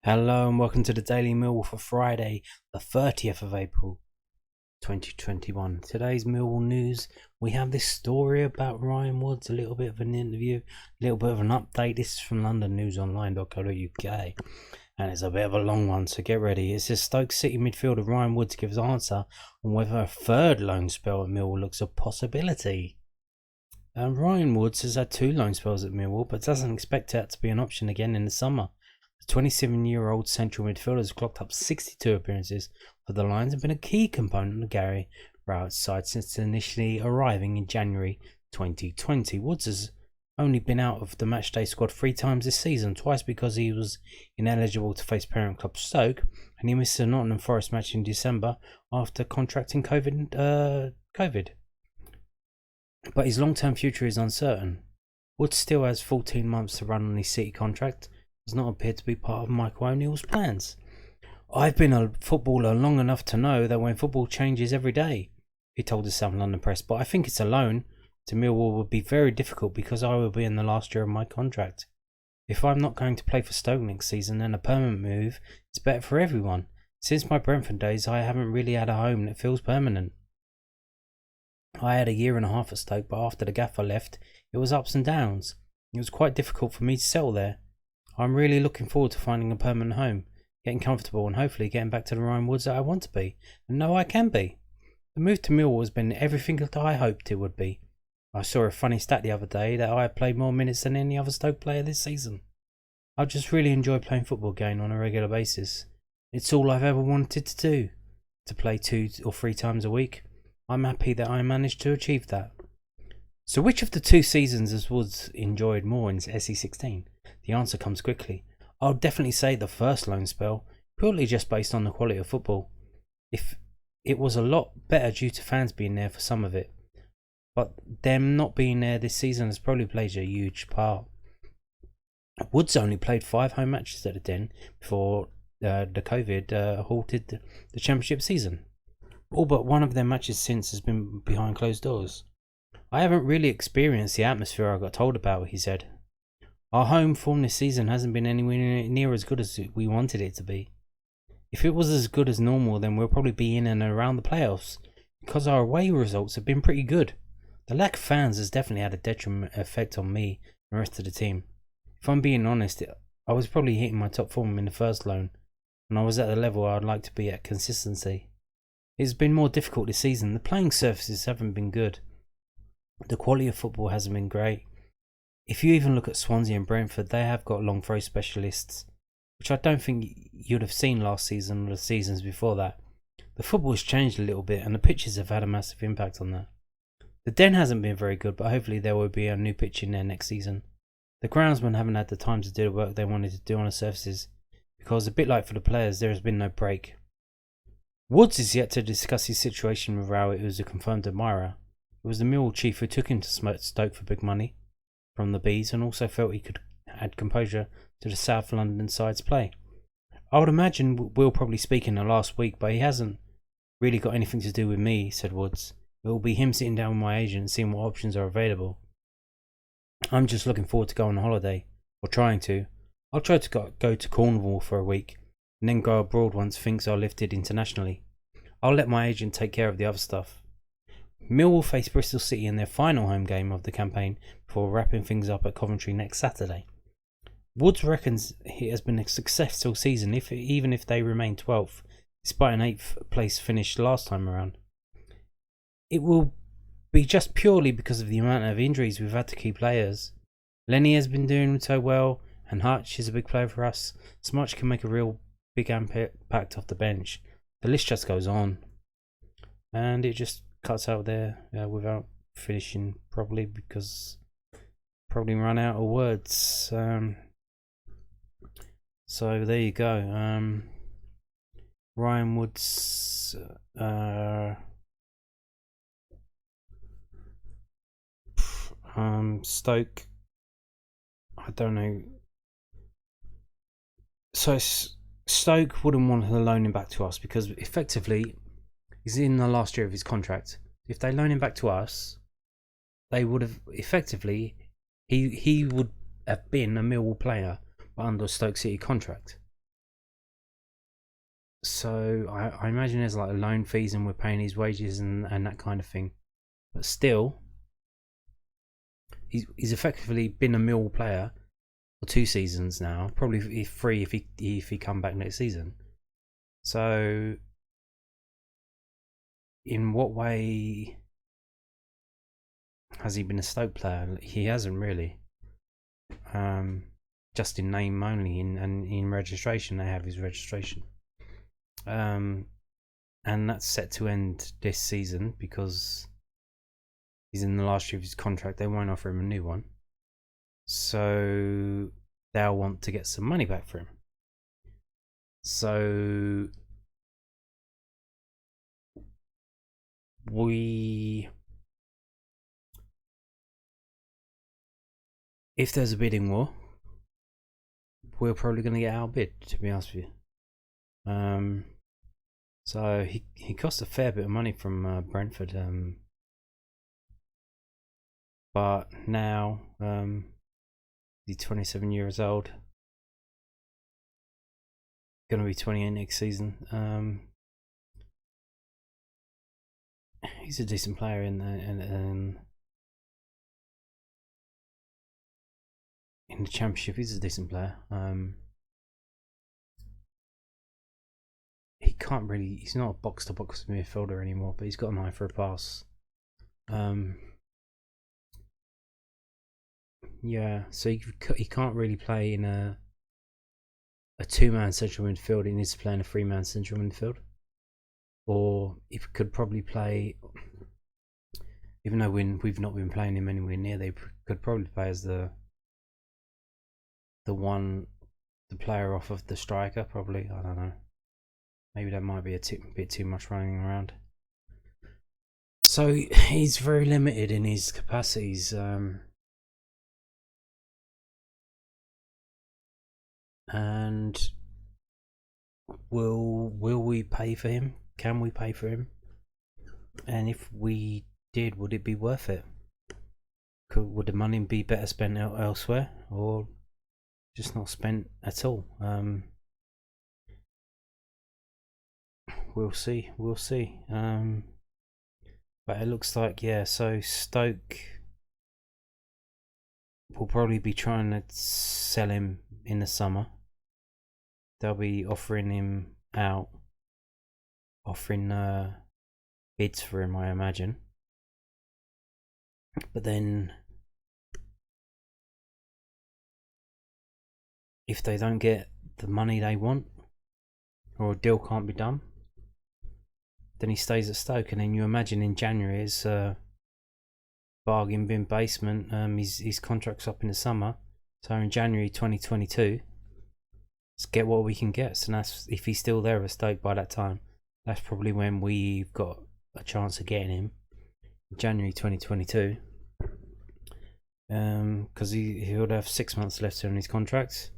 Hello and welcome to the Daily Millwall for Friday, the 30th of April 2021. Today's Millwall news, we have this story about Ryan Woods, a little bit of an interview, a little bit of an update. This is from londonnewsonline.co.uk and it's a bit of a long one, so get ready. It says Stoke City midfielder Ryan Woods gives answer on whether a third loan spell at Millwall looks a possibility. Ryan Woods has had 2 loan spells at Millwall but doesn't expect that to be an option again in the summer. The 27-year-old central midfielder has clocked up 62 appearances for the Lions and been a key component of Gary Rowett's side since initially arriving in January 2020. Woods has only been out of the matchday squad 3 times this season, twice because he was ineligible to face parent club Stoke, and he missed the Nottingham Forest match in December after contracting COVID. But his long-term future is uncertain. Woods still has 14 months to run on his City contract. Does not appear to be part of Michael O'Neill's plans. I've been a footballer long enough to know that when football changes every day, he told the South London Press, but I think it's a loan to Millwall would be very difficult because I will be in the last year of my contract. If I'm not going to play for Stoke next season, then a permanent move is better for everyone. Since my Brentford days, I haven't really had a home that feels permanent. I had a year and a half at Stoke, but after the gaffer left, it was ups and downs. It was quite difficult for me to settle there. I'm really looking forward to finding a permanent home, getting comfortable and hopefully getting back to the Ryan Woods that I want to be, and know I can be. The move to Millwall has been everything that I hoped it would be. I saw a funny stat the other day that I have played more minutes than any other Stoke player this season. I just really enjoy playing football again on a regular basis. It's all I've ever wanted to do, to play 2 or 3 times a week. I'm happy that I managed to achieve that. So which of the 2 seasons has Woods enjoyed more in SE16? The answer comes quickly. I'll definitely say the first loan spell, purely just based on the quality of football. If it was a lot better due to fans being there for some of it, but them not being there this season has probably played a huge part. Woods only played 5 home matches at the Den before the COVID halted the championship season. All but one of their matches since has been behind closed doors. I haven't really experienced the atmosphere I got told about, he said. Our home form this season hasn't been anywhere near as good as we wanted it to be. If it was as good as normal, then we'll probably be in and around the playoffs, because our away results have been pretty good. The lack of fans has definitely had a detriment effect on me and the rest of the team. If I'm being honest, I was probably hitting my top form in the first loan, and I was at the level I'd like to be at consistency. It's been more difficult this season. The playing surfaces haven't been good. The quality of football hasn't been great. If you even look at Swansea and Brentford, they have got long throw specialists, which I don't think you'd have seen last season or the seasons before that. The football has changed a little bit and the pitches have had a massive impact on that. The Den hasn't been very good, but hopefully there will be a new pitch in there next season. The groundsmen haven't had the time to do the work they wanted to do on the surfaces, because a bit like for the players, there has been no break. Woods is yet to discuss his situation with Rowett, who is a confirmed admirer. It was the Millwall chief who took him to Stoke for big money from the Bees and also felt he could add composure to the South London side's play. I would imagine we'll probably speak in the last week, but he hasn't really got anything to do with me, said Woods. It will be him sitting down with my agent and seeing what options are available. I'm just looking forward to going on holiday, or trying to. I'll try to go to Cornwall for a week, and then go abroad once things are lifted internationally. I'll let my agent take care of the other stuff. Millwall face Bristol City in their final home game of the campaign before wrapping things up at Coventry next Saturday. Woods reckons it has been a successful season, even if they remain 12th, despite an 8th place finish last time around. It will be just purely because of the amount of injuries we've had to key players. Lenny has been doing so well, and Hutch is a big player for us. Smuch can make a real big impact off the bench. The list just goes on. And it just cuts out there without finishing properly because probably run out of words. So there you go. Ryan Woods Stoke, I don't know. So Stoke wouldn't want to loan him back to us because effectively he's in the last year of his contract. If they loan him back to us, they would have effectively he would have been a Millwall player but under a Stoke City contract. So I imagine there's like a loan fees and we're paying his wages and that kind of thing. But still, he's effectively been a Millwall player for 2 seasons now. Probably 3 if he come back next season. So, in what way has he been a Stoke player? He hasn't really. Just in name only, and in registration they have his registration. And that's set to end this season because he's in the last year of his contract. They won't offer him a new one, so they'll want to get some money back for him. So if there's a bidding war, we're probably going to get outbid, to be honest with you. So he cost a fair bit of money from Brentford, but now he's 27 years old, going to be 28 next season. He's a decent player in the Championship. He's a decent player. He can't really. He's not a box-to-box midfielder anymore, but he's got an eye for a pass. Yeah, so he can't really play in a 2-man central midfield. He needs to play in a 3-man central midfield. Or he could probably play, even though we've not been playing him anywhere near, they could probably play as the player off of the striker. Probably, I don't know. Maybe that might be a bit too much running around. So he's very limited in his capacities. And will we pay for him? Can we pay for him? And if we did, would it be worth it? Would the money be better spent elsewhere, or just not spent at all? We'll see. But it looks like, yeah, so Stoke will probably be trying to sell him in the summer. They'll be offering him out, offering bids for him, I imagine. But then, if they don't get the money they want, or a deal can't be done, then he stays at Stoke. And then you imagine in January it's bargain bin basement. His contract's up in the summer, so in January 2022, let's get what we can get. So that's, if he's still there at Stoke by that time, that's probably when we've got a chance of getting him, January 2022. Because he would have 6 months left on his contract,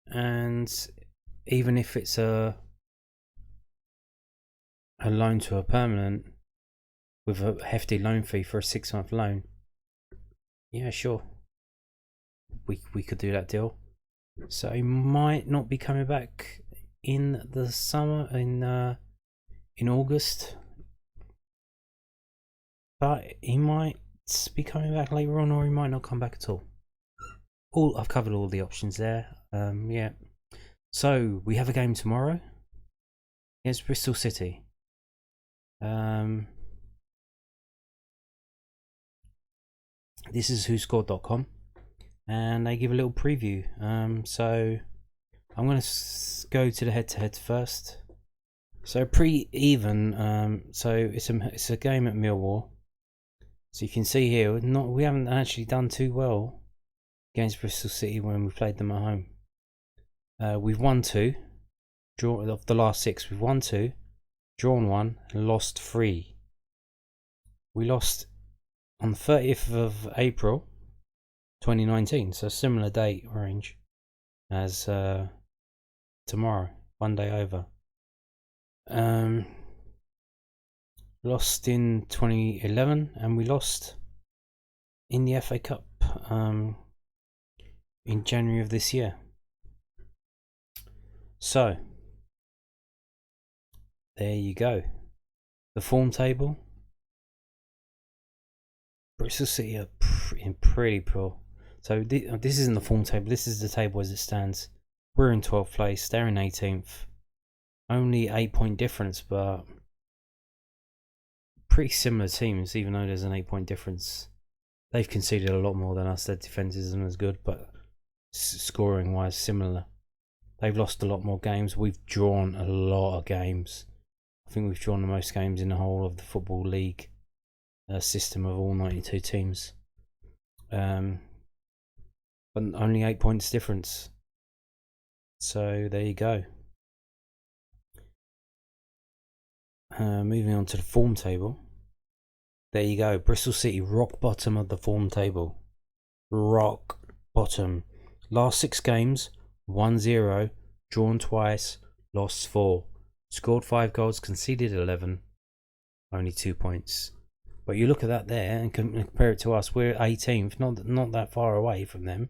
and even if it's a loan to a permanent with a hefty loan fee for a 6-month loan, yeah, sure, we could do that deal. So he might not be coming back in the summer, in August, but he might be coming back later on, or he might not come back at all. I've covered all the options there. Yeah. So we have a game tomorrow against Bristol City. This is whoscored.com, and they give a little preview. So I'm going to go to the head-to-head first. So pre-even. So it's a game at Millwall. So you can see here, we haven't actually done too well against Bristol City when we played them at home. We've won 2. Of the last 6, we've won 2, drawn 1, and lost 3. We lost on the 30th of April 2019, so similar date range as tomorrow, one day over. Lost in 2011, and we lost in the FA Cup in January of this year. So there you go. The form table. Bristol City are pretty poor. So this isn't the form table. This is the table as it stands. We're in 12th place. They're in 18th. Only 8-point difference, but pretty similar teams, even though there's an 8-point difference. They've conceded a lot more than us. Their defence isn't as good, but scoring wise, similar. They've lost a lot more games. We've drawn a lot of games. I think we've drawn the most games in the whole of the Football League system of all 92 teams. But only 8 points difference. So there you go. Moving on to the form table. There you go. Bristol City, rock bottom of the form table. Rock bottom. Last 6 games, 1-0, drawn twice, lost 4. Scored 5 goals, conceded 11. Only 2 points. But you look at that there and compare it to us. We're 18th, not that far away from them.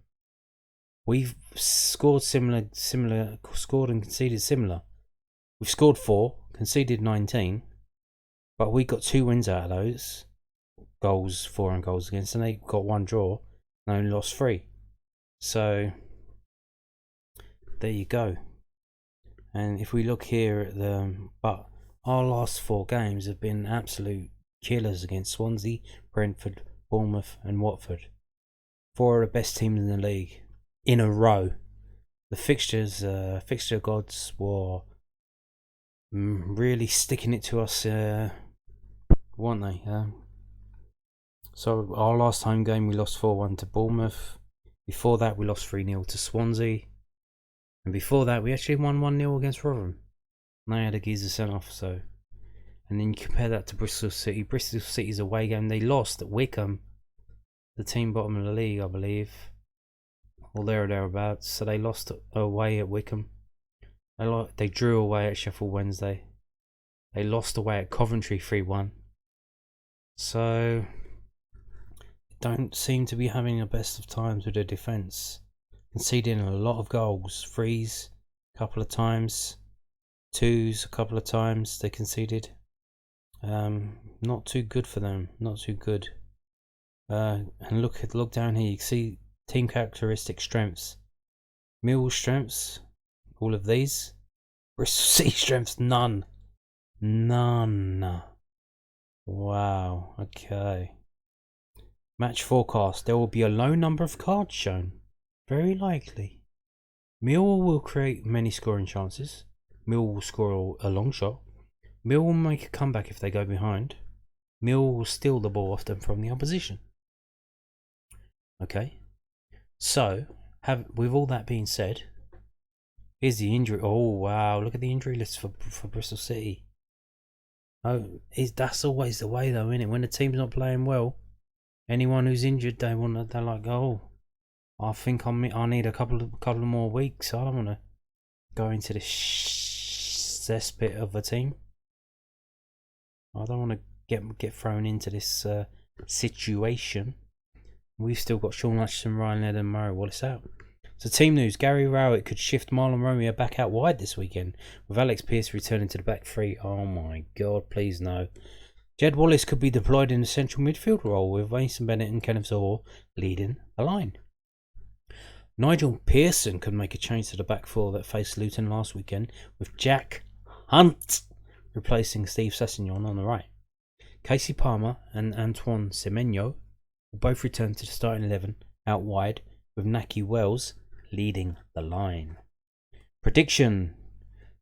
We've scored scored and conceded similar. We've scored 4, conceded 19, but we got 2 wins out of those goals, 4 and goals against, and they got 1 draw and only lost 3. So there you go. And if we look here at but our last 4 games have been absolute killers against Swansea, Brentford, Bournemouth, and Watford. 4 of the best teams in the league in a row. The fixture gods were really sticking it to us, weren't they? So our last home game we lost 4-1 to Bournemouth. Before that we lost 3-0 to Swansea, and before that we actually won 1-0 against Rotherham. And they had a geezer sent off. So, and then you compare that to Bristol City. Bristol City's away game, they lost at Wickham, the team bottom of the league, I believe, or there or thereabouts. So they lost away at Wickham. They drew away at Sheffield Wednesday. They lost away at Coventry 3-1. So don't seem to be having the best of times with their defence. Conceding a lot of goals. 3s a couple of times. 2s a couple of times they conceded. Not too good for them. Not too good. And look down here. You can see team characteristic strengths. Millwall strengths, all of these. Bristol City strengths, none. Wow, okay. Match forecast. There will be a low number of cards shown. Very likely. Millwall will create many scoring chances. Millwall will score a long shot. Millwall will make a comeback if they go behind. Millwall will steal the ball often from the opposition. Okay. So, with all that being said, here's the injury. Oh wow! Look at the injury list for Bristol City. Oh, that's always the way though, isn't it? When the team's not playing well, anyone who's injured, they're like, oh, I think I need a couple of more weeks. I don't want to go into this cesspit of a team. I don't want to get thrown into this situation. We've still got Sean Hutchinson, Ryan Laird and Murray Wallace out. So team news, Gary Rowett could shift Marlon Romeo back out wide this weekend, with Alex Pearce returning to the back 3. Oh my god, please no. Jed Wallace could be deployed in the central midfield role, with Mason Bennett and Kenneth Zohore leading the line. Nigel Pearson could make a change to the back 4 that faced Luton last weekend, with Jack Hunt replacing Steve Sessegnon on the right. Casey Palmer and Antoine Semenyo will both return to the starting 11 out wide, with Naki Wells leading the line. Prediction.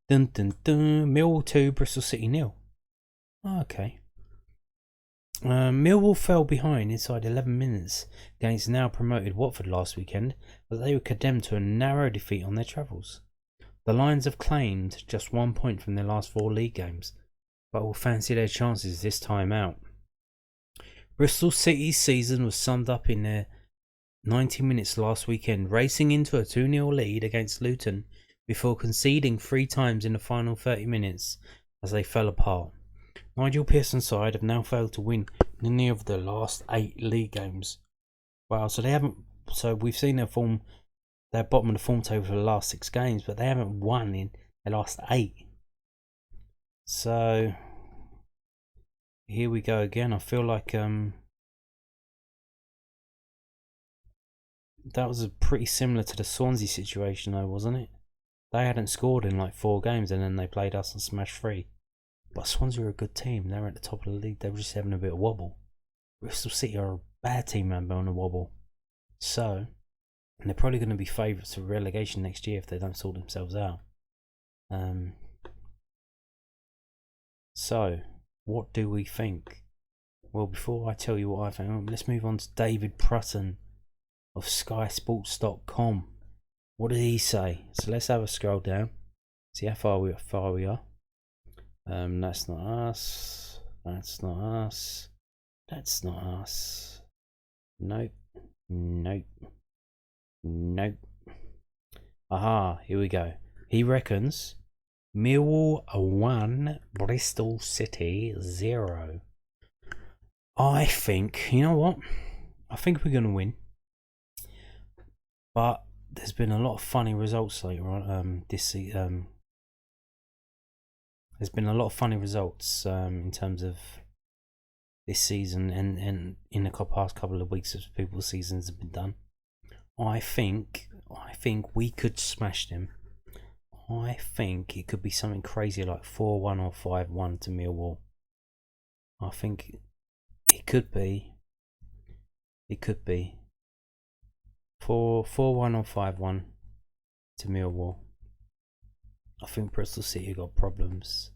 Millwall 2, Bristol City 0. Okay. Millwall fell behind inside 11 minutes against now promoted Watford last weekend, but they were condemned to a narrow defeat on their travels. The Lions have claimed just 1 point from their last 4 league games, but will fancy their chances this time out. Bristol City's season was summed up in their 90 minutes last weekend, racing into a 2-0 lead against Luton before conceding 3 times in the final 30 minutes as they fell apart. Nigel Pearson's side have now failed to win in any of the last 8 league games. Wow, so we've seen their bottom of the form table for the last 6 games, but they haven't won in the last 8. So here we go again. I feel like that was pretty similar to the Swansea situation though, wasn't it? They hadn't scored in like 4 games and then they played us and smashed 3. But Swansea are a good team. They're at the top of the league. They were just having a bit of wobble. Bristol City are a bad team, man, on a wobble. So, and they're probably going to be favourites for relegation next year if they don't sort themselves out. So, what do we think? Well, before I tell you what I think, let's move on to David Prutton of SkySports.com. What did he say? So let's have a scroll down. See how far we are. That's not us. That's not us. That's not us. Nope. Nope. Nope. Aha, here we go. He reckons Millwall 1, Bristol City 0. I think, you know what? I think we're going to win. But there's been a lot of funny results later on this season. There's been a lot of funny results in terms of this season and in the past couple of weeks as people's seasons have been done. I think we could smash them. I think it could be something crazy like 4-1 or 5-1 to Millwall. I think it could be 4-1 or 5-1 to Millwall. I think Bristol City got problems.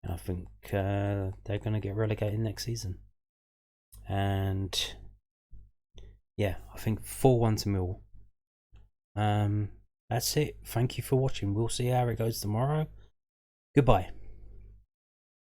And I think they're going to get relegated next season. And yeah, I think 4-1 to Millwall. That's it. Thank you for watching. We'll see how it goes tomorrow. Goodbye.